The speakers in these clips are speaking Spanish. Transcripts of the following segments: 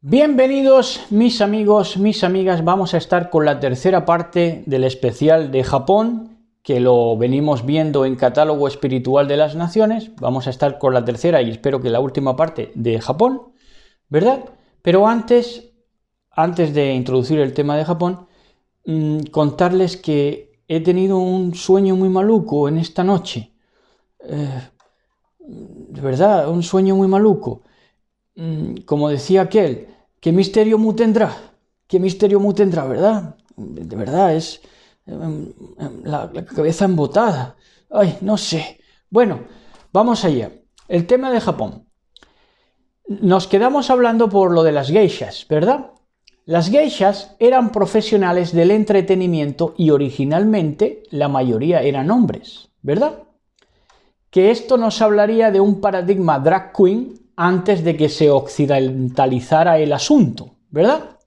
Bienvenidos mis amigos, mis amigas, vamos a estar con la tercera parte del especial de Japón, que lo venimos viendo en Catálogo Espiritual de las Naciones. Vamos a estar con la tercera y espero que la última parte de Japón, ¿verdad? Pero antes de introducir el tema de Japón, contarles que he tenido un sueño muy maluco en esta noche. De verdad, un sueño muy maluco. Como decía aquel, ¿qué misterio mu tendrá? ¿Qué misterio mu tendrá, verdad? De verdad, es la cabeza embotada. Ay, no sé. Bueno, vamos allá. El tema de Japón. Nos quedamos hablando por lo de las geishas, ¿verdad? Las geishas eran profesionales del entretenimiento y originalmente la mayoría eran hombres, ¿verdad? Que esto nos hablaría de un paradigma drag queen antes de que se occidentalizara el asunto, ¿verdad?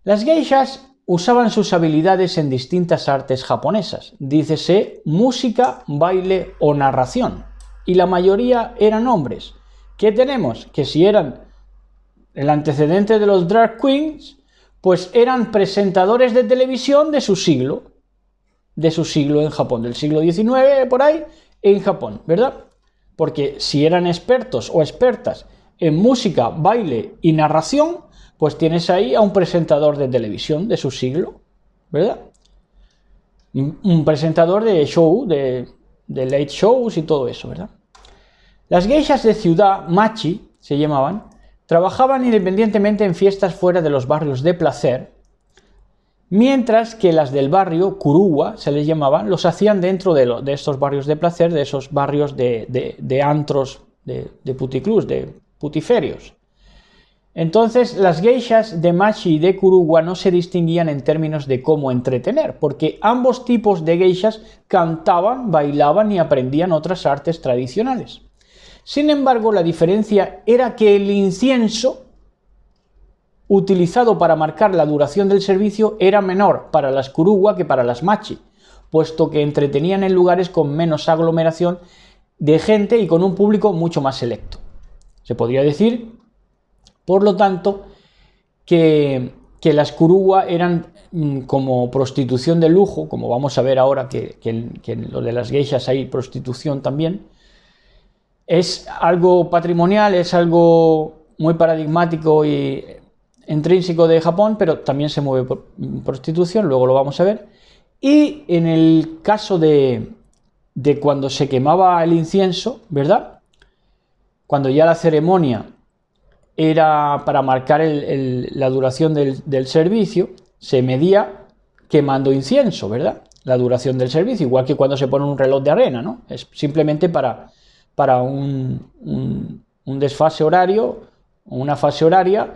Las geishas usaban sus habilidades en distintas artes japonesas, dícese música, baile o narración, y la mayoría eran hombres. ¿Qué tenemos? Que si eran el antecedente de los drag queens, pues eran presentadores de televisión de su siglo en Japón, del siglo XIX por ahí, en Japón, ¿verdad? Porque si eran expertos o expertas en música, baile y narración, pues tienes ahí a un presentador de televisión de su siglo, ¿verdad? Un presentador de show, de late shows y todo eso, ¿verdad? Las geishas de ciudad, machi, se llamaban, trabajaban independientemente en fiestas fuera de los barrios de placer, mientras que las del barrio, kuruwa, se les llamaban, los hacían dentro de estos barrios de placer, de esos barrios de antros, de puticlubs, de putiferios. Entonces, las geishas de machi y de kuruwa no se distinguían en términos de cómo entretener, porque ambos tipos de geishas cantaban, bailaban y aprendían otras artes tradicionales. Sin embargo, la diferencia era que el incienso utilizado para marcar la duración del servicio era menor para las kuruwa que para las machi, puesto que entretenían en lugares con menos aglomeración de gente y con un público mucho más selecto. Se podría decir, por lo tanto, que las kuruwa eran como prostitución de lujo, como vamos a ver ahora que en lo de las geishas hay prostitución también. Es algo patrimonial, es algo muy paradigmático y intrínseco de Japón, pero también se mueve por prostitución, luego lo vamos a ver. Y en el caso de cuando se quemaba el incienso, ¿verdad? Cuando ya la ceremonia era para marcar la duración del servicio, se medía quemando incienso, ¿verdad? La duración del servicio, igual que cuando se pone un reloj de arena, ¿no? Es simplemente para un desfase horario, una fase horaria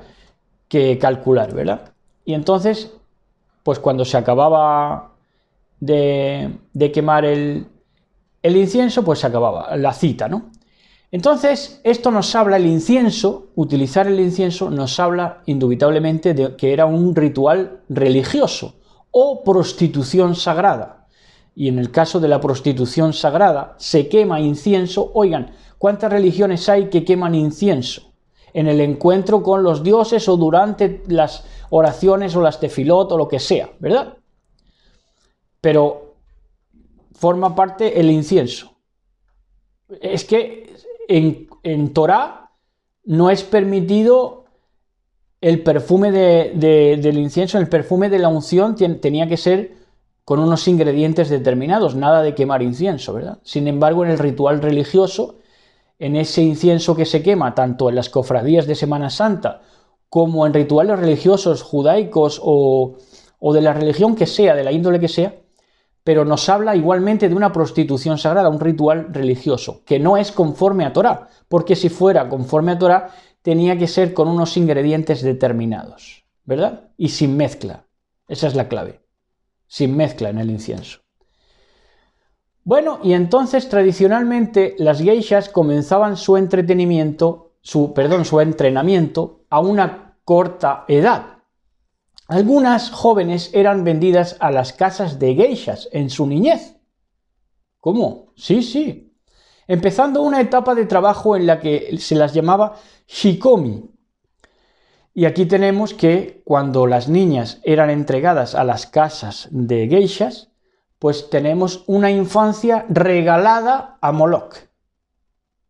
que calcular, ¿verdad? Y entonces, pues cuando se acababa de quemar el incienso, pues se acababa la cita, ¿no? Entonces, esto nos habla, el incienso, utilizar el incienso, nos habla indubitablemente de que era un ritual religioso o prostitución sagrada. Y en el caso de la prostitución sagrada, se quema incienso. Oigan, ¿cuántas religiones hay que queman incienso? En el encuentro con los dioses o durante las oraciones o las tefilot o lo que sea, ¿verdad? Pero forma parte el incienso. Es que en Torá no es permitido el perfume del incienso, el perfume de la unción tenía que ser con unos ingredientes determinados, nada de quemar incienso, ¿verdad? Sin embargo, en el ritual religioso, en ese incienso que se quema, tanto en las cofradías de Semana Santa, como en rituales religiosos judaicos o de la religión que sea, de la índole que sea, pero nos habla igualmente de una prostitución sagrada, un ritual religioso, que no es conforme a Torá, porque si fuera conforme a Torá, tenía que ser con unos ingredientes determinados, ¿verdad? Y sin mezcla. Esa es la clave. Sin mezcla en el incienso. Bueno, y entonces tradicionalmente las geishas comenzaban su entrenamiento a una corta edad. Algunas jóvenes eran vendidas a las casas de geishas en su niñez. ¿Cómo? Sí. Empezando una etapa de trabajo en la que se las llamaba shikomi. Y aquí tenemos que cuando las niñas eran entregadas a las casas de geishas, pues tenemos una infancia regalada a Moloch.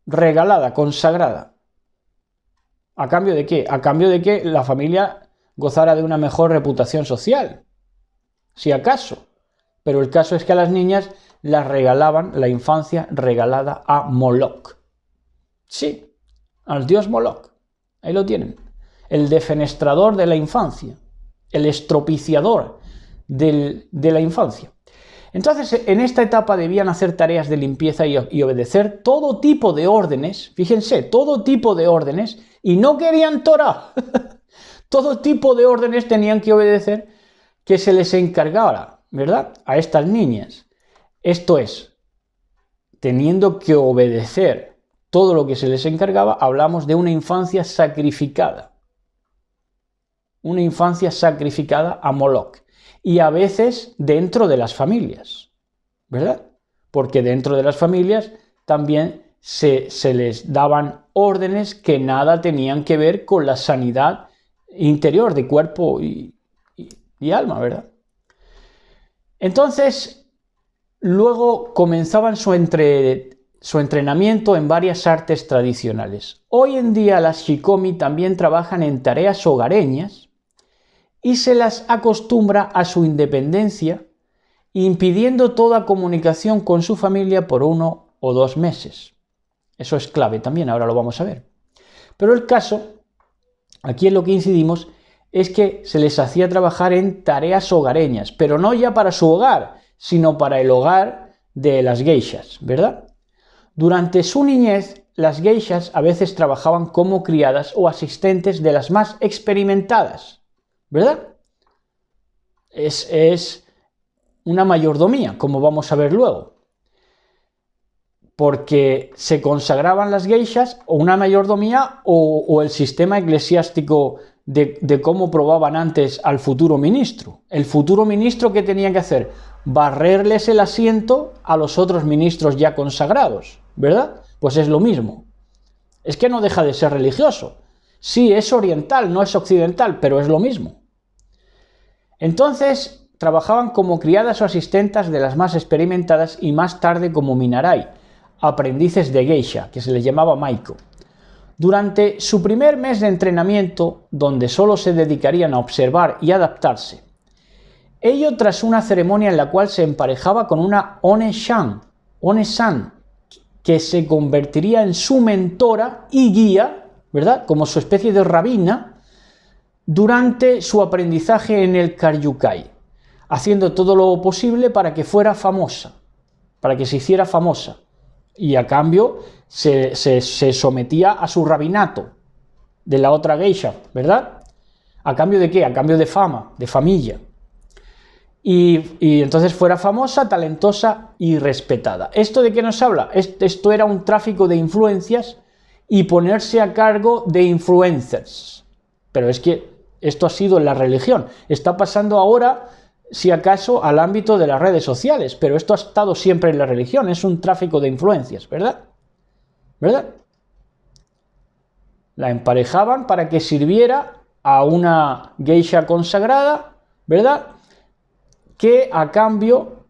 Regalada, consagrada. ¿A cambio de qué? A cambio de que la familia gozara de una mejor reputación social. Si acaso. Pero el caso es que a las niñas las regalaban, la infancia regalada a Moloch. Sí, al dios Moloch. Ahí lo tienen. El defenestrador de la infancia. El estropiciador de la infancia. Entonces, en esta etapa debían hacer tareas de limpieza y obedecer todo tipo de órdenes, fíjense, todo tipo de órdenes, y no querían Torah. Todo tipo de órdenes tenían que obedecer que se les encargara, ¿verdad?, a estas niñas. Esto es, teniendo que obedecer todo lo que se les encargaba, hablamos de una infancia sacrificada. Una infancia sacrificada a Moloch. Y a veces dentro de las familias, ¿verdad? Porque dentro de las familias también se les daban órdenes que nada tenían que ver con la sanidad interior de cuerpo y alma, ¿verdad? Entonces, luego comenzaban su entrenamiento en varias artes tradicionales. Hoy en día las shikomi también trabajan en tareas hogareñas y se las acostumbra a su independencia, impidiendo toda comunicación con su familia por 1 o 2 meses. Eso es clave también, ahora lo vamos a ver. Pero el caso, aquí en lo que incidimos, es que se les hacía trabajar en tareas hogareñas, pero no ya para su hogar, sino para el hogar de las geishas, ¿verdad? Durante su niñez, las geishas a veces trabajaban como criadas o asistentes de las más experimentadas, ¿verdad? Es una mayordomía, como vamos a ver luego. Porque se consagraban las geishas, o una mayordomía, o el sistema eclesiástico de cómo probaban antes al futuro ministro. El futuro ministro, ¿qué tenía que hacer? Barrerles el asiento a los otros ministros ya consagrados, ¿verdad? Pues es lo mismo. Es que no deja de ser religioso. Sí, es oriental, no es occidental, pero es lo mismo. Entonces, trabajaban como criadas o asistentas de las más experimentadas y más tarde como minarai, aprendices de geisha, que se les llamaba maiko. Durante su primer mes de entrenamiento, donde solo se dedicarían a observar y adaptarse, ello tras una ceremonia en la cual se emparejaba con una one-san, que se convertiría en su mentora y guía, ¿verdad?, como su especie de rabina, durante su aprendizaje en el Karyukai, haciendo todo lo posible para que fuera famosa, para que se hiciera famosa, y a cambio se sometía a su rabinato de la otra geisha, ¿verdad? ¿A cambio de qué? A cambio de fama, de familia. Y entonces fuera famosa, talentosa y respetada. ¿Esto de qué nos habla? Esto era un tráfico de influencias y ponerse a cargo de influencers. Pero es que esto ha sido en la religión. Está pasando ahora, si acaso, al ámbito de las redes sociales, pero esto ha estado siempre en la religión. Es un tráfico de influencias, ¿verdad? ¿Verdad? La emparejaban para que sirviera a una geisha consagrada, ¿verdad?, que a cambio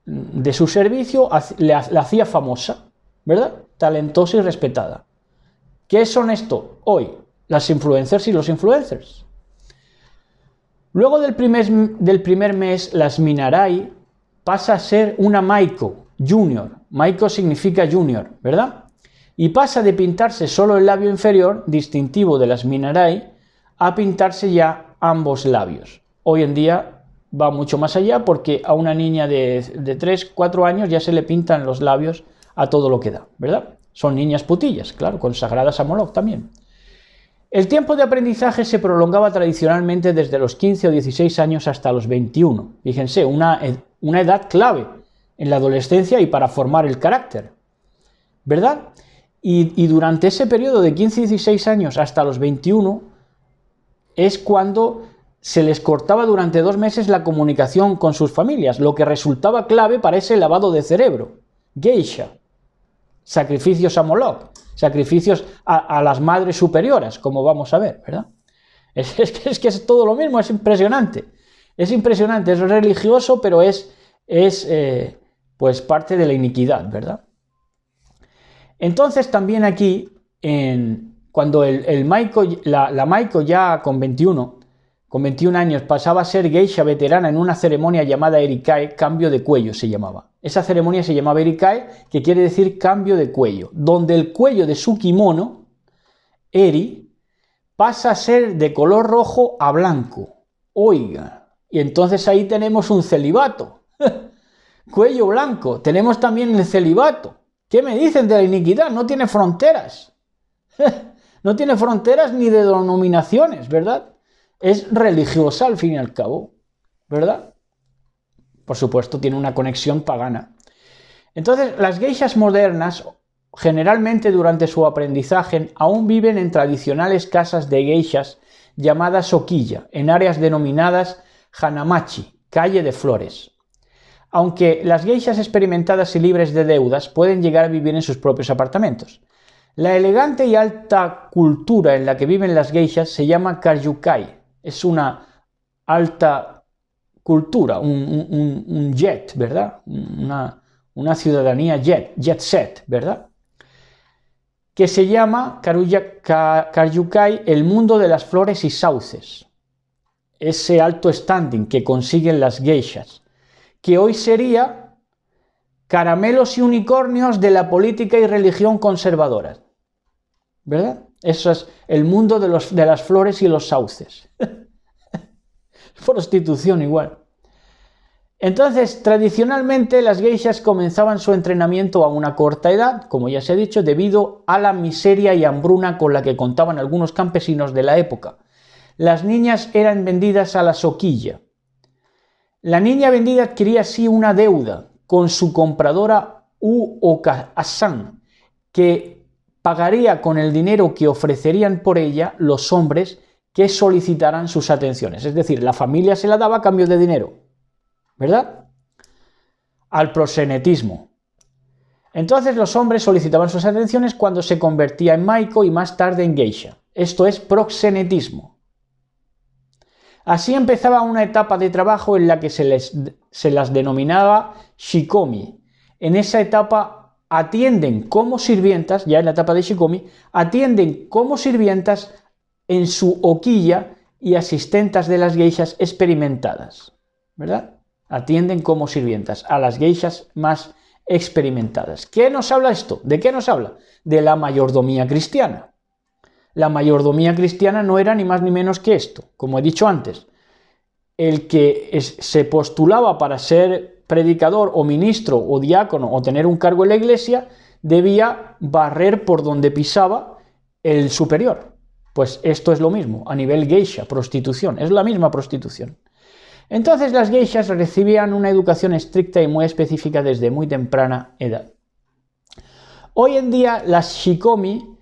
de su servicio la hacía famosa, ¿verdad?, talentosa y respetada. ¿Qué son esto hoy? Las influencers y los influencers. Luego del primer mes, las minarai pasa a ser una maiko junior. Maiko significa junior, ¿verdad? Y pasa de pintarse solo el labio inferior, distintivo de las minarai, a pintarse ya ambos labios. Hoy en día va mucho más allá porque a una niña de 3, 4 años ya se le pintan los labios a todo lo que da, ¿verdad? Son niñas putillas, claro, consagradas a Moloch también. El tiempo de aprendizaje se prolongaba tradicionalmente desde los 15 o 16 años hasta los 21. Fíjense, una edad clave en la adolescencia y para formar el carácter, ¿verdad? Y durante ese periodo de 15 y 16 años hasta los 21 es cuando se les cortaba durante 2 meses la comunicación con sus familias, lo que resultaba clave para ese lavado de cerebro. Geisha, sacrificios a Moloch, sacrificios a las madres superioras, como vamos a ver, ¿verdad? Es que es todo lo mismo, es impresionante. Es impresionante, es religioso, pero es pues parte de la iniquidad, ¿verdad? Entonces también aquí, cuando la Maiko ya con 21 años pasaba a ser geisha veterana en una ceremonia llamada Erikae, cambio de cuello se llamaba. Esa ceremonia se llamaba Erikae, que quiere decir cambio de cuello, donde el cuello de su kimono, Eri, pasa a ser de color rojo a blanco. Oiga, y entonces ahí tenemos un celibato. Cuello blanco, tenemos también el celibato. ¿Qué me dicen de la iniquidad? No tiene fronteras. No tiene fronteras ni de denominaciones, ¿verdad? Es religiosa al fin y al cabo, ¿verdad? Por supuesto, tiene una conexión pagana. Entonces, las geishas modernas, generalmente durante su aprendizaje, aún viven en tradicionales casas de geishas llamadas okiya, en áreas denominadas hanamachi, calle de flores. Aunque las geishas experimentadas y libres de deudas pueden llegar a vivir en sus propios apartamentos. La elegante y alta cultura en la que viven las geishas se llama karyukai. Es una alta cultura, un jet, ¿verdad? Una ciudadanía jet set, ¿verdad? Que se llama karyukai, el mundo de las flores y sauces. Ese alto standing que consiguen las geishas, que hoy sería caramelos y unicornios de la política y religión conservadoras, ¿verdad? Eso es el mundo de las flores y los sauces. Prostitución igual. Entonces, tradicionalmente las geishas comenzaban su entrenamiento a una corta edad, como ya se ha dicho, debido a la miseria y hambruna con la que contaban algunos campesinos de la época. Las niñas eran vendidas a la soquilla. La niña vendida adquiría así una deuda con su compradora Okasan, que pagaría con el dinero que ofrecerían por ella los hombres que solicitaran sus atenciones. Es decir, la familia se la daba a cambio de dinero, ¿verdad? Al proxenetismo. Entonces los hombres solicitaban sus atenciones cuando se convertía en maiko y más tarde en geisha. Esto es proxenetismo. Así empezaba una etapa de trabajo en la que se las denominaba shikomi. En esa etapa atienden como sirvientas, ya en la etapa de shikomi, atienden como sirvientas en su okiya y asistentas de las geishas experimentadas, ¿verdad? Atienden como sirvientas a las geishas más experimentadas. ¿Qué nos habla esto? ¿De qué nos habla? De la mayordomía cristiana. La mayordomía cristiana no era ni más ni menos que esto, como he dicho antes. El que se postulaba para ser predicador o ministro o diácono o tener un cargo en la iglesia debía barrer por donde pisaba el superior. Pues esto es lo mismo, a nivel geisha, prostitución, es la misma prostitución. Entonces las geishas recibían una educación estricta y muy específica desde muy temprana edad. Hoy en día las shikomi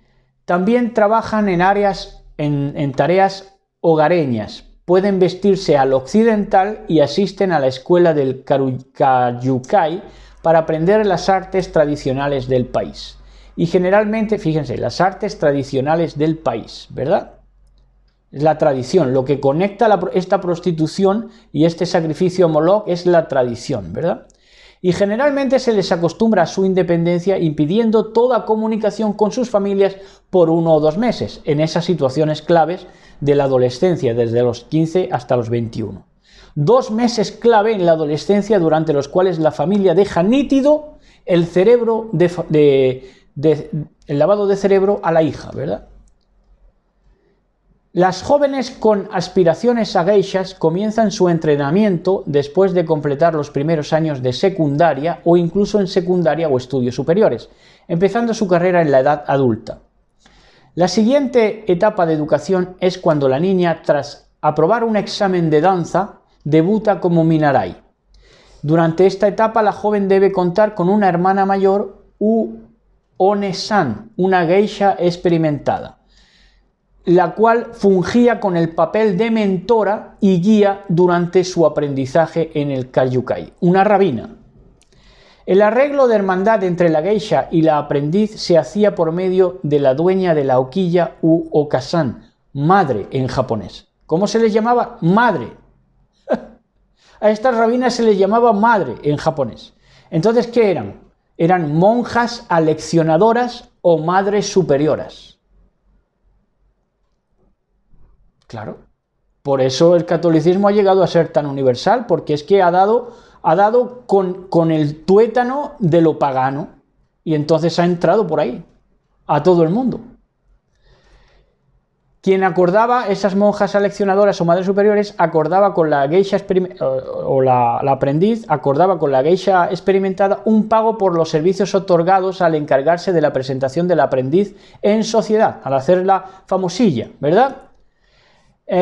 también trabajan en tareas hogareñas, pueden vestirse al occidental y asisten a la escuela del karyukai para aprender las artes tradicionales del país. Y generalmente, fíjense, las artes tradicionales del país, ¿verdad? Es la tradición, lo que conecta esta prostitución y este sacrificio a Moloch es la tradición, ¿verdad? Y generalmente se les acostumbra a su independencia impidiendo toda comunicación con sus familias por 1 o 2 meses, en esas situaciones claves de la adolescencia, desde los 15 hasta los 21. 2 meses clave en la adolescencia durante los cuales la familia deja nítido el cerebro el lavado de cerebro a la hija, ¿verdad? Las jóvenes con aspiraciones a geishas comienzan su entrenamiento después de completar los primeros años de secundaria o incluso en secundaria o estudios superiores, empezando su carrera en la edad adulta. La siguiente etapa de educación es cuando la niña, tras aprobar un examen de danza, debuta como minarai. Durante esta etapa la joven debe contar con una hermana mayor One-san, una geisha experimentada, la cual fungía con el papel de mentora y guía durante su aprendizaje en el karyukai, una rabina. El arreglo de hermandad entre la geisha y la aprendiz se hacía por medio de la dueña de la okiya Okasan, madre en japonés. ¿Cómo se les llamaba? Madre. A estas rabinas se les llamaba madre en japonés. Entonces, ¿qué eran? Eran monjas aleccionadoras o madres superioras. Claro. Por eso el catolicismo ha llegado a ser tan universal, porque es que ha dado con el tuétano de lo pagano, y entonces ha entrado por ahí, a todo el mundo. Quien acordaba, esas monjas aleccionadoras o madres superiores, acordaba con la geisha la aprendiz, acordaba con la geisha experimentada un pago por los servicios otorgados al encargarse de la presentación del aprendiz en sociedad, al hacerla famosilla, ¿verdad?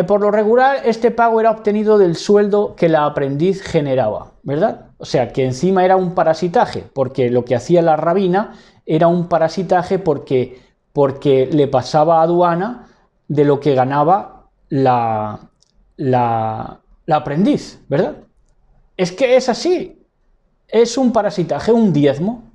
Por lo regular, este pago era obtenido del sueldo que la aprendiz generaba, ¿verdad? O sea, que encima era un parasitaje, porque lo que hacía la rabina era un parasitaje porque le pasaba aduana de lo que ganaba la aprendiz, ¿verdad? Es que es así, es un parasitaje, un diezmo.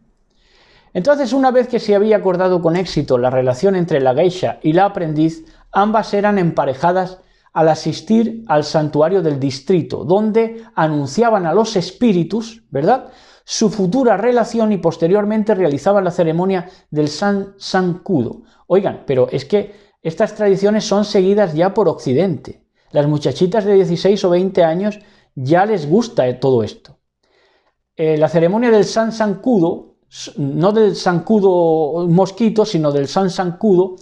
Entonces, una vez que se había acordado con éxito la relación entre la geisha y la aprendiz, ambas eran emparejadas al asistir al santuario del distrito, donde anunciaban a los espíritus, ¿verdad?, su futura relación y posteriormente realizaban la ceremonia del Sankudo. Oigan, pero es que estas tradiciones son seguidas ya por Occidente. Las muchachitas de 16 o 20 años ya les gusta todo esto. La ceremonia del Sankudo, no del Sankudo mosquito, sino del Sankudo,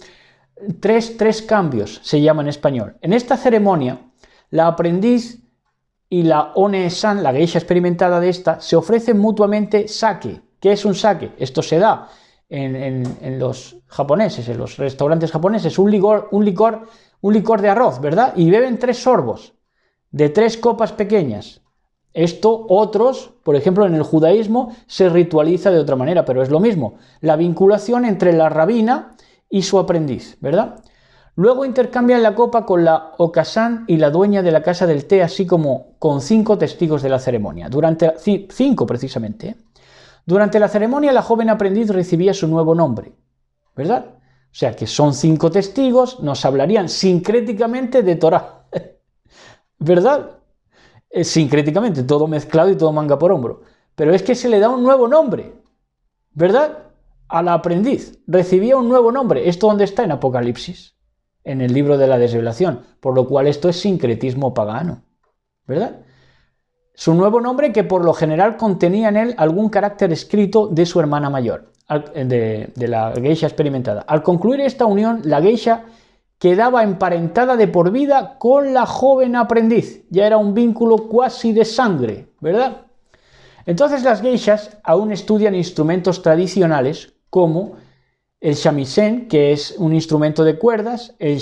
tres cambios se llama en español. En esta ceremonia, la aprendiz y la one-san, la geisha experimentada de esta, se ofrecen mutuamente sake. ¿Qué es un sake? Esto se da en los japoneses, en los restaurantes japoneses, un licor de arroz, ¿verdad? Y beben 3 sorbos de 3 copas pequeñas. Esto otros, por ejemplo, en el judaísmo se ritualiza de otra manera, pero es lo mismo. La vinculación entre la rabina y su aprendiz, ¿verdad? Luego intercambian la copa con la okasan y la dueña de la casa del té, así como con 5 testigos de la ceremonia. 5 precisamente, ¿eh? Durante la ceremonia, la joven aprendiz recibía su nuevo nombre, ¿verdad? O sea que son 5 testigos, nos hablarían sincréticamente de Torah, ¿verdad? Sincréticamente, todo mezclado y todo manga por hombro. Pero es que se le da un nuevo nombre, ¿verdad? A la aprendiz. Recibía un nuevo nombre. ¿Esto dónde está? En Apocalipsis, en el libro de la desvelación. Por lo cual esto es sincretismo pagano, ¿verdad? Su nuevo nombre, que por lo general contenía en él algún carácter escrito de su hermana mayor, de la geisha experimentada. Al concluir esta unión, la geisha quedaba emparentada de por vida con la joven aprendiz. Ya era un vínculo cuasi de sangre, ¿verdad? Entonces las geishas aún estudian instrumentos tradicionales como el shamisen, que es un instrumento de cuerdas, el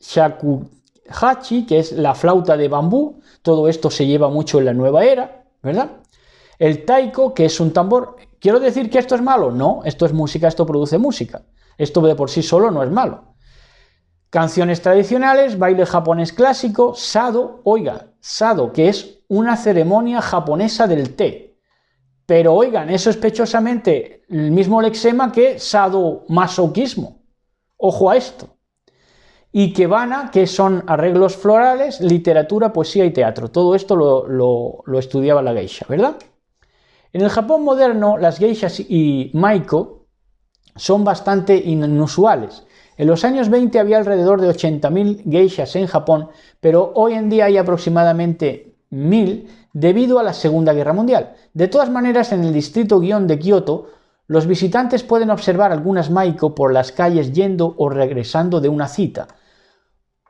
shakuhachi, que es la flauta de bambú. Todo esto se lleva mucho en la nueva era, ¿verdad? El taiko, que es un tambor. ¿Quiero decir que esto es malo? No, esto es música, esto produce música. Esto de por sí solo no es malo. Canciones tradicionales, baile japonés clásico, sado, oiga, sado, que es una ceremonia japonesa del té. Pero oigan, es sospechosamente el mismo lexema que sadomasoquismo. Ojo a esto. Y kebana, que son arreglos florales, literatura, poesía y teatro. Todo esto lo estudiaba la geisha, ¿verdad? En el Japón moderno, las geishas y maiko son bastante inusuales. En los años 20 había alrededor de 80.000 geishas en Japón, pero hoy en día hay aproximadamente 1.000 debido a la Segunda Guerra Mundial. De todas maneras, en el distrito Gion de Kioto, los visitantes pueden observar algunas maiko por las calles yendo o regresando de una cita.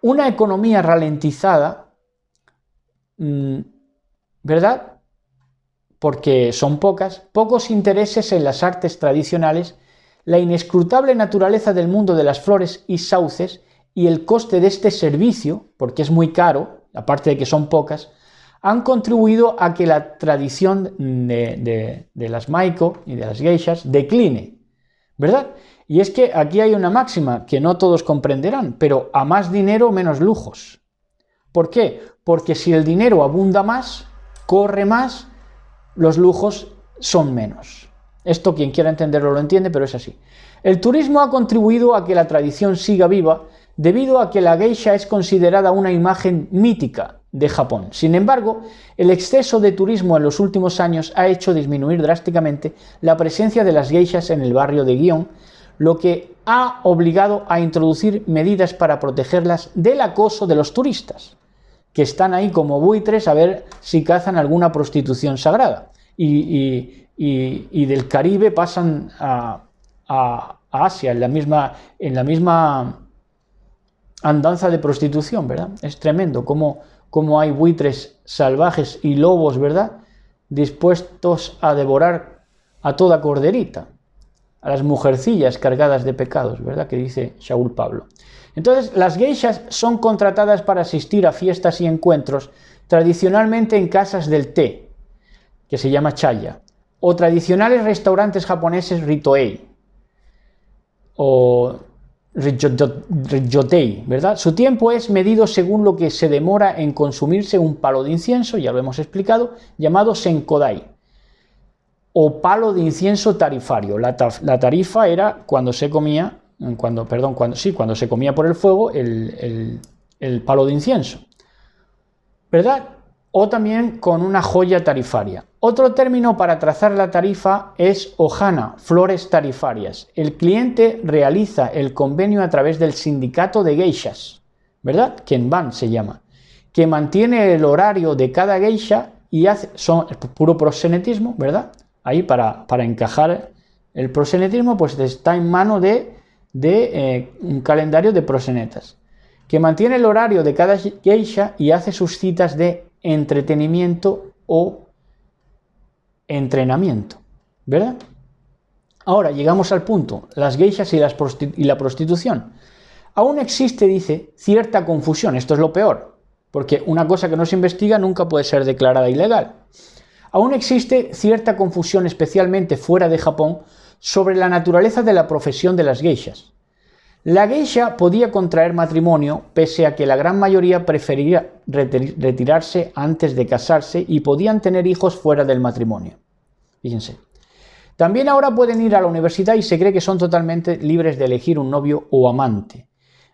Una economía ralentizada, ¿verdad? Porque son pocos intereses en las artes tradicionales, la inescrutable naturaleza del mundo de las flores y sauces y el coste de este servicio, porque es muy caro, aparte de que son pocas, han contribuido a que la tradición de las maiko y de las geishas decline, ¿verdad? Y es que aquí hay una máxima que no todos comprenderán, pero a más dinero, menos lujos. ¿Por qué? Porque si el dinero abunda más, corre más, los lujos son menos. Esto quien quiera entenderlo lo entiende, pero es así. El turismo ha contribuido a que la tradición siga viva debido a que la geisha es considerada una imagen mítica de Japón. Sin embargo, el exceso de turismo en los últimos años ha hecho disminuir drásticamente la presencia de las geishas en el barrio de Gion, lo que ha obligado a introducir medidas para protegerlas del acoso de los turistas, que están ahí como buitres a ver si cazan alguna prostitución sagrada. Y del Caribe pasan a Asia en la misma andanza de prostitución, ¿verdad? Es tremendo cómo hay buitres salvajes y lobos, ¿verdad?, dispuestos a devorar a toda corderita, a las mujercillas cargadas de pecados, ¿verdad?, que dice Shaul Pablo. Entonces, las geishas son contratadas para asistir a fiestas y encuentros, tradicionalmente en casas del té, que se llama chaya, o tradicionales restaurantes japoneses ritoei, o ryotei, ¿verdad? Su tiempo es medido según lo que se demora en consumirse un palo de incienso, ya lo hemos explicado, llamado senkodai, o palo de incienso tarifario. La tarifa era cuando se comía, cuando se comía por el fuego el palo de incienso, ¿verdad? O también con una joya tarifaria. Otro término para trazar la tarifa es ohana, flores tarifarias. El cliente realiza el convenio a través del sindicato de geishas, ¿verdad?, Kenban se llama, que mantiene el horario de cada geisha y son puro proxenetismo, ¿verdad? Ahí para encajar el proxenetismo, pues está en mano de un calendario de proxenetas, que mantiene el horario de cada geisha y hace sus citas de entretenimiento o entrenamiento, ¿verdad? Ahora llegamos al punto, las geishas y la prostitución. Aún existe, dice, cierta confusión, esto es lo peor, porque una cosa que no se investiga nunca puede ser declarada ilegal. Aún existe cierta confusión, especialmente fuera de Japón, sobre la naturaleza de la profesión de las geishas. La geisha podía contraer matrimonio, pese a que la gran mayoría prefería retirarse antes de casarse y podían tener hijos fuera del matrimonio. Fíjense. También ahora pueden ir a la universidad y se cree que son totalmente libres de elegir un novio o amante,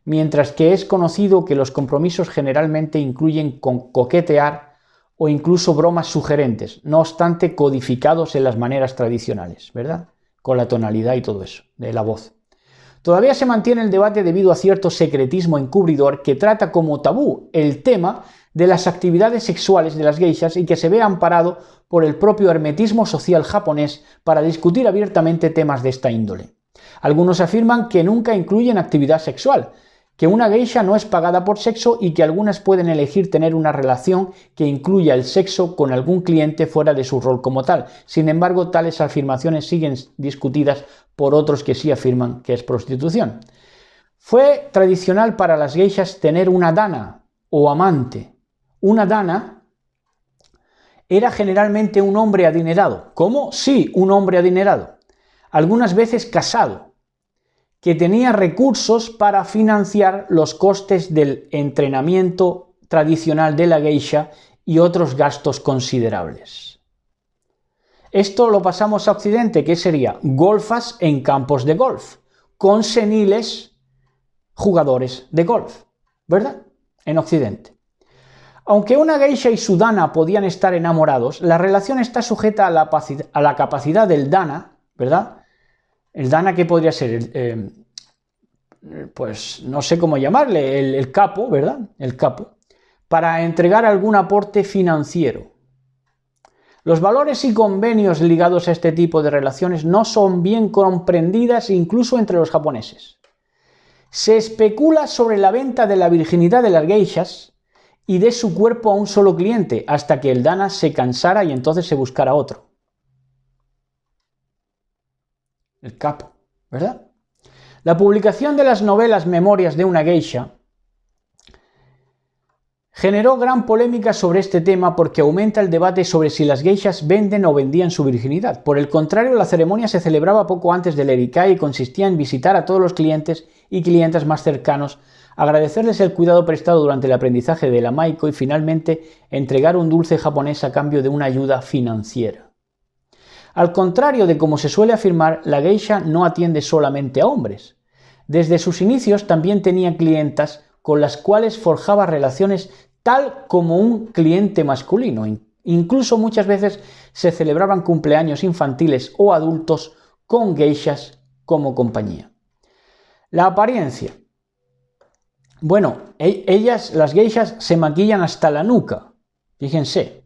mientras que es conocido que los compromisos generalmente incluyen coquetear o incluso bromas sugerentes, no obstante codificados en las maneras tradicionales, ¿verdad?, con la tonalidad y todo eso, de la voz. Todavía se mantiene el debate debido a cierto secretismo encubridor que trata como tabú el tema de las actividades sexuales de las geishas y que se ve amparado por el propio hermetismo social japonés para discutir abiertamente temas de esta índole. Algunos afirman que nunca incluyen actividad sexual, que una geisha no es pagada por sexo y que algunas pueden elegir tener una relación que incluya el sexo con algún cliente fuera de su rol como tal. Sin embargo, tales afirmaciones siguen discutidas por otros que sí afirman que es prostitución. Fue tradicional para las geishas tener una dana o amante. Una dana era generalmente un hombre adinerado. ¿Cómo? Sí, un hombre adinerado. Algunas veces casado, que tenía recursos para financiar los costes del entrenamiento tradicional de la geisha y otros gastos considerables. Esto lo pasamos a Occidente, que sería golfas en campos de golf, con seniles jugadores de golf, ¿verdad?, en Occidente. Aunque una geisha y su dana podían estar enamorados, la relación está sujeta a la capacidad del dana, ¿verdad? El dana, ¿qué podría ser? Pues no sé cómo llamarle, el capo, ¿verdad? El capo, para entregar algún aporte financiero. Los valores y convenios ligados a este tipo de relaciones no son bien comprendidas incluso entre los japoneses. Se especula sobre la venta de la virginidad de las geishas y de su cuerpo a un solo cliente, hasta que el dana se cansara y entonces se buscara otro. El capo, ¿verdad? La publicación de las novelas Memorias de una geisha generó gran polémica sobre este tema porque aumenta el debate sobre si las geishas venden o vendían su virginidad. Por el contrario, la ceremonia se celebraba poco antes del Erikai y consistía en visitar a todos los clientes y clientas más cercanos, agradecerles el cuidado prestado durante el aprendizaje de la maiko y finalmente entregar un dulce japonés a cambio de una ayuda financiera. Al contrario de como se suele afirmar, la geisha no atiende solamente a hombres. Desde sus inicios también tenía clientas con las cuales forjaba relaciones tal como un cliente masculino. Incluso muchas veces se celebraban cumpleaños infantiles o adultos con geishas como compañía. La apariencia. Bueno, las geishas se maquillan hasta la nuca. Fíjense.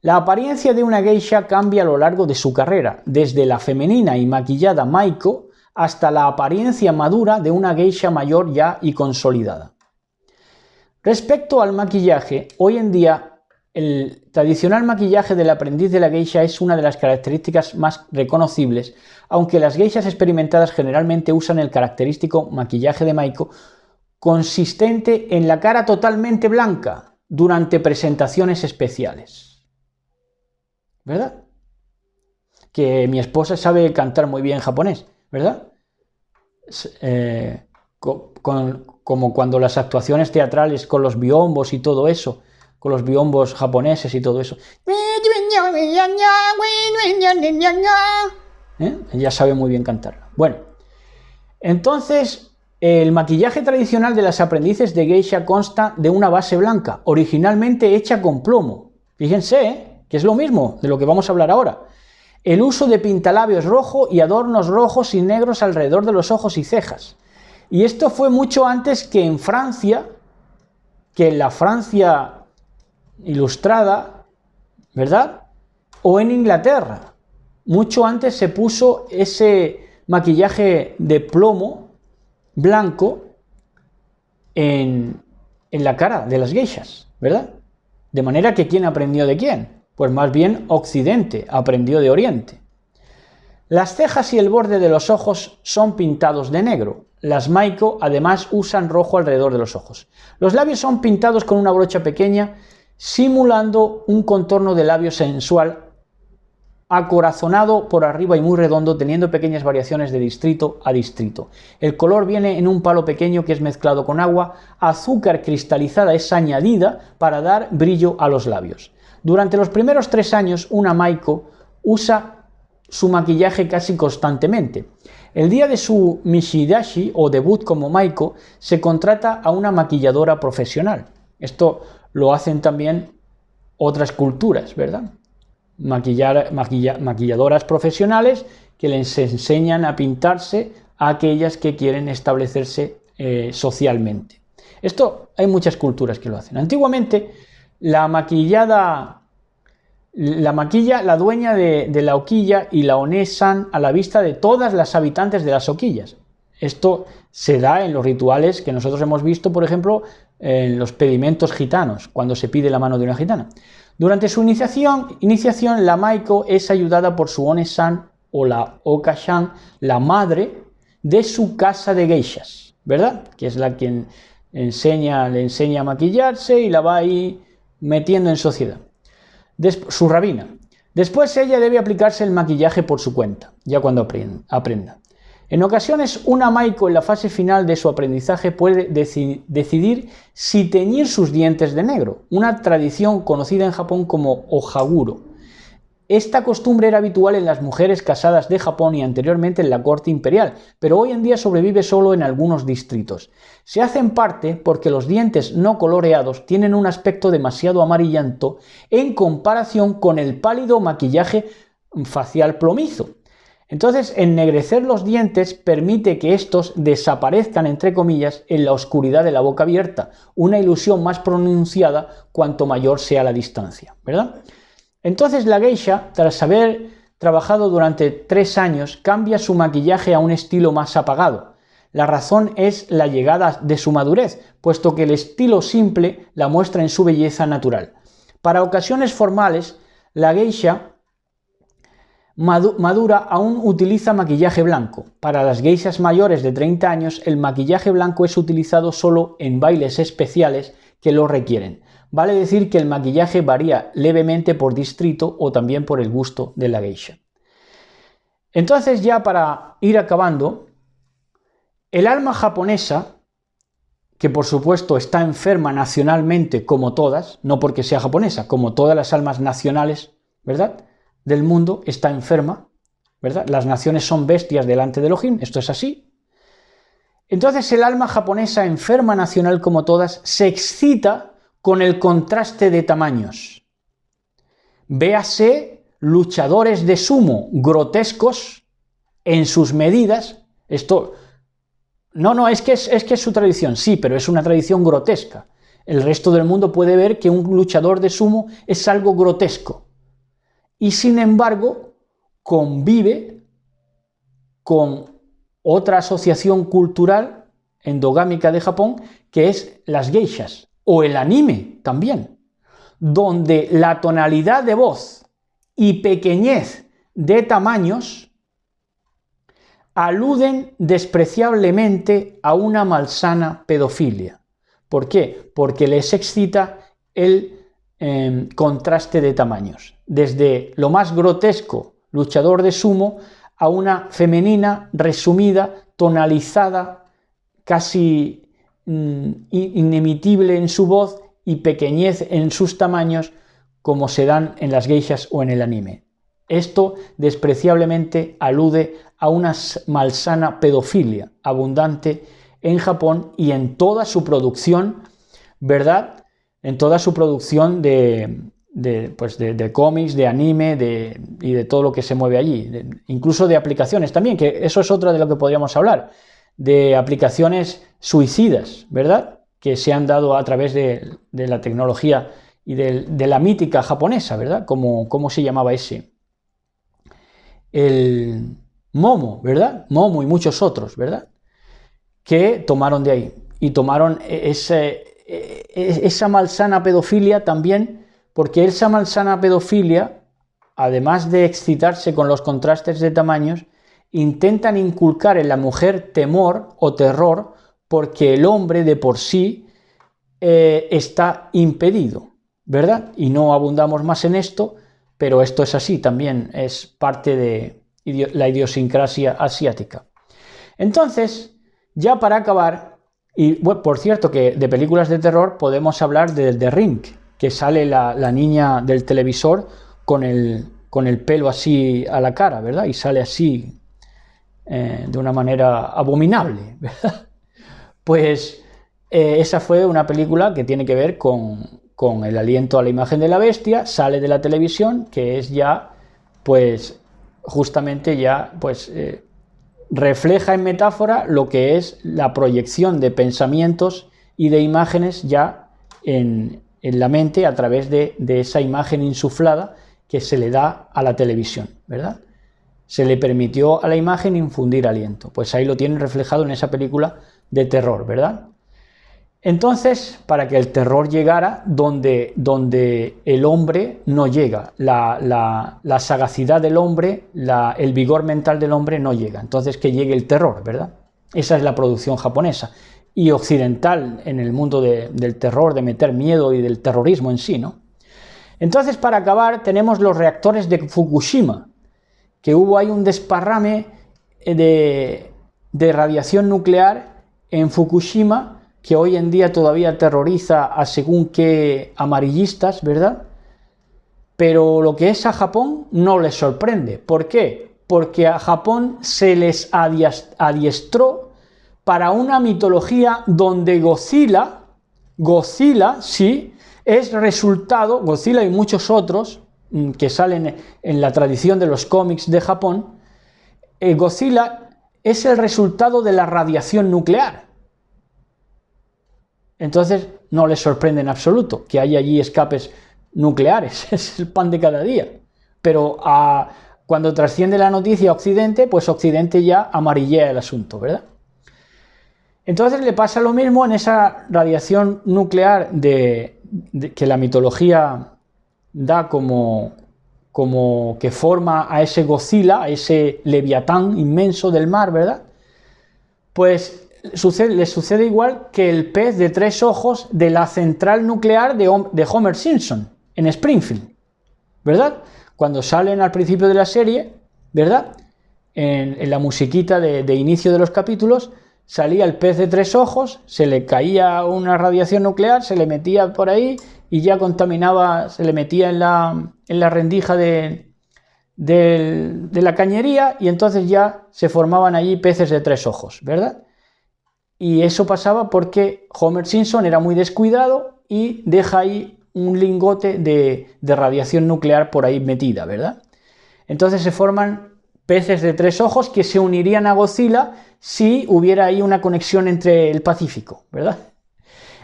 La apariencia de una geisha cambia a lo largo de su carrera, desde la femenina y maquillada Maiko hasta la apariencia madura de una geisha mayor ya y consolidada. Respecto al maquillaje, hoy en día el tradicional maquillaje del aprendiz de la geisha es una de las características más reconocibles, aunque las geishas experimentadas generalmente usan el característico maquillaje de Maiko, consistente en la cara totalmente blanca durante presentaciones especiales. ¿Verdad? Que mi esposa sabe cantar muy bien japonés, ¿verdad? Como cuando las actuaciones teatrales con los biombos y todo eso, con los biombos japoneses y todo eso. Ella sabe muy bien cantar. Bueno, entonces el maquillaje tradicional de las aprendices de geisha consta de una base blanca, originalmente hecha con plomo. Fíjense, que es lo mismo de lo que vamos a hablar ahora. El uso de pintalabios rojo y adornos rojos y negros alrededor de los ojos y cejas. Y esto fue mucho antes que en Francia, que en la Francia ilustrada, ¿verdad? O en Inglaterra. Mucho antes se puso ese maquillaje de plomo blanco en la cara de las geishas, ¿verdad? De manera que ¿quién aprendió de quién? Pues más bien Occidente aprendió de Oriente. Las cejas y el borde de los ojos son pintados de negro. Las Maiko además usan rojo alrededor de los ojos. Los labios son pintados con una brocha pequeña, simulando un contorno de labio sensual, acorazonado por arriba y muy redondo, teniendo pequeñas variaciones de distrito a distrito. El color viene en un palo pequeño que es mezclado con agua. Azúcar cristalizada es añadida para dar brillo a los labios. Durante los primeros 3 años, una Maiko usa su maquillaje casi constantemente. El día de su Mishidashi o debut como Maiko, se contrata a una maquilladora profesional. Esto lo hacen también otras culturas, ¿verdad? Maquilladoras profesionales que les enseñan a pintarse a aquellas que quieren establecerse socialmente. Esto hay muchas culturas que lo hacen. Antiguamente la maquilla la dueña de la hoquilla y la one-san a la vista de todas las habitantes de las hoquillas. Esto se da en los rituales que nosotros hemos visto, por ejemplo, en los pedimentos gitanos, cuando se pide la mano de una gitana. Durante su iniciación, la Maiko es ayudada por su one-san o la oka-san, la madre de su casa de geishas, ¿verdad? Que es la quien le enseña a maquillarse y la va ahí metiendo en sociedad. Su rabina. Después ella debe aplicarse el maquillaje por su cuenta, ya cuando aprenda. En ocasiones, una Maiko en la fase final de su aprendizaje puede decidir si teñir sus dientes de negro, una tradición conocida en Japón como ohaguro. Esta costumbre era habitual en las mujeres casadas de Japón y anteriormente en la corte imperial, pero hoy en día sobrevive solo en algunos distritos. Se hace en parte porque los dientes no coloreados tienen un aspecto demasiado amarillento en comparación con el pálido maquillaje facial plomizo. Entonces, ennegrecer los dientes permite que estos desaparezcan, entre comillas, en la oscuridad de la boca abierta, una ilusión más pronunciada cuanto mayor sea la distancia, ¿verdad? Entonces la geisha, tras haber trabajado durante 3 años, cambia su maquillaje a un estilo más apagado. La razón es la llegada de su madurez, puesto que el estilo simple la muestra en su belleza natural. Para ocasiones formales, la geisha madura aún utiliza maquillaje blanco. Para las geishas mayores de 30 años, el maquillaje blanco es utilizado solo en bailes especiales que lo requieren. Vale decir que el maquillaje varía levemente por distrito o también por el gusto de la geisha. Entonces, ya para ir acabando, el alma japonesa, que por supuesto está enferma nacionalmente como todas, no porque sea japonesa, como todas las almas nacionales, ¿verdad?, del mundo, está enferma, ¿verdad? Las naciones son bestias delante de Elohim, esto es así. Entonces el alma japonesa, enferma nacional como todas, se excita con el contraste de tamaños. Véase luchadores de sumo grotescos en sus medidas. Esto no, es que es su tradición, sí, pero es una tradición grotesca. El resto del mundo puede ver que un luchador de sumo es algo grotesco. Y sin embargo, convive con otra asociación cultural endogámica de Japón, que es las geishas, o el anime también, donde la tonalidad de voz y pequeñez de tamaños aluden despreciablemente a una malsana pedofilia. ¿Por qué? Porque les excita el contraste de tamaños. Desde lo más grotesco, luchador de sumo, a una femenina resumida, tonalizada, casi inemitible en su voz y pequeñez en sus tamaños, como se dan en las geishas o en el anime. Esto despreciablemente alude a una malsana pedofilia abundante en Japón y en toda su producción, ¿verdad? En toda su producción de cómics, de anime y de todo lo que se mueve allí, incluso de aplicaciones también, que eso es otra de lo que podríamos hablar, de aplicaciones suicidas, ¿verdad? Que se han dado a través de la tecnología y de la mítica japonesa, ¿verdad? ¿Cómo se llamaba ese? El Momo, ¿verdad? Momo y muchos otros, ¿verdad? Que tomaron de ahí y tomaron esa malsana pedofilia también, porque esa malsana pedofilia, además de excitarse con los contrastes de tamaños, intentan inculcar en la mujer temor o terror porque el hombre de por sí está impedido, ¿verdad? Y no abundamos más en esto, pero esto es así, también es parte de la idiosincrasia asiática. Entonces, ya para acabar, y bueno, por cierto que de películas de terror podemos hablar de The Ring, que sale la niña del televisor con el pelo así a la cara, ¿verdad? Y sale así de una manera abominable, ¿verdad? Pues esa fue una película que tiene que ver con el aliento a la imagen de la bestia, sale de la televisión, que es ya, pues, justamente ya, pues, refleja en metáfora lo que es la proyección de pensamientos y de imágenes ya en la mente a través de esa imagen insuflada que se le da a la televisión, ¿verdad? Se le permitió a la imagen infundir aliento. Pues ahí lo tienen reflejado en esa película de terror, ¿verdad? Entonces, para que el terror llegara donde el hombre no llega, la sagacidad del hombre, el vigor mental del hombre no llega. Entonces, que llegue el terror, ¿verdad? Esa es la producción japonesa. Y occidental en el mundo del terror, de meter miedo y del terrorismo en sí, ¿no? Entonces, para acabar, tenemos los reactores de Fukushima, que hubo ahí un desparrame de radiación nuclear en Fukushima, que hoy en día todavía aterroriza a según qué amarillistas, ¿verdad? Pero lo que es a Japón no les sorprende. ¿Por qué? Porque a Japón se les adiestró para una mitología donde Godzilla, sí, es resultado, Godzilla y muchos otros que salen en la tradición de los cómics de Japón, Godzilla es el resultado de la radiación nuclear. Entonces no les sorprende en absoluto que haya allí escapes nucleares, es el pan de cada día. Pero cuando trasciende la noticia a Occidente, pues Occidente ya amarillea el asunto, ¿verdad? Entonces le pasa lo mismo en esa radiación nuclear que la mitología da como que forma a ese Godzilla, a ese leviatán inmenso del mar, ¿verdad? Pues le sucede igual que el pez de 3 ojos de la central nuclear de Homer Simpson, en Springfield, ¿verdad? Cuando salen al principio de la serie, ¿verdad? En la musiquita de inicio de los capítulos, salía el pez de 3 ojos, se le caía una radiación nuclear, se le metía por ahí y ya contaminaba, se le metía en la rendija de la cañería y entonces ya se formaban allí peces de 3 ojos, ¿verdad? Y eso pasaba porque Homer Simpson era muy descuidado y deja ahí un lingote de radiación nuclear por ahí metida, ¿verdad? Entonces se forman peces de 3 ojos que se unirían a Godzilla si hubiera ahí una conexión entre el Pacífico, ¿verdad?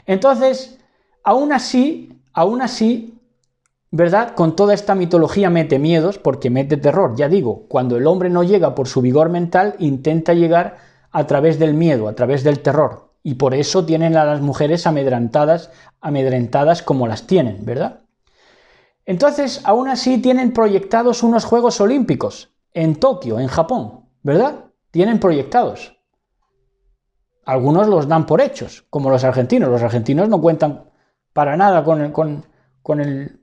Entonces, aún así, ¿verdad? Con toda esta mitología mete miedos, porque mete terror, ya digo, cuando el hombre no llega por su vigor mental, intenta llegar a través del miedo, a través del terror, y por eso tienen a las mujeres amedrentadas como las tienen, ¿verdad? Entonces, aún así tienen proyectados unos Juegos Olímpicos en Tokio, en Japón, ¿verdad? Tienen proyectados. Algunos los dan por hechos, como los argentinos. Los argentinos no cuentan para nada con el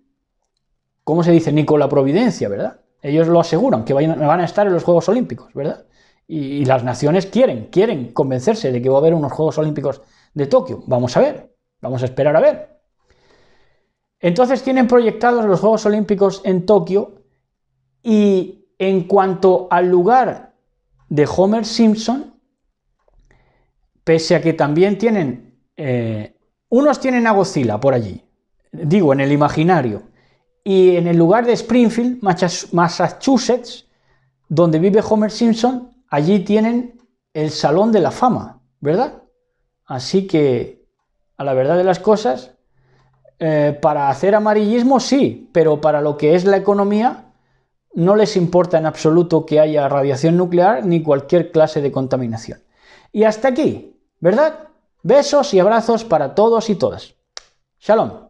¿cómo se dice? Ni con la providencia, ¿verdad? Ellos lo aseguran, que van a estar en los Juegos Olímpicos, ¿verdad? Y las naciones quieren convencerse de que va a haber unos Juegos Olímpicos de Tokio. Vamos a ver, vamos a esperar a ver. Entonces tienen proyectados los Juegos Olímpicos en Tokio y en cuanto al lugar de Homer Simpson, pese a que también tienen, unos tienen a Godzilla por allí, digo, en el imaginario, y en el lugar de Springfield, Massachusetts, donde vive Homer Simpson, allí tienen el Salón de la Fama, ¿verdad? Así que, a la verdad de las cosas, para hacer amarillismo sí, pero para lo que es la economía no les importa en absoluto que haya radiación nuclear ni cualquier clase de contaminación. Y hasta aquí, ¿verdad? Besos y abrazos para todos y todas. Shalom.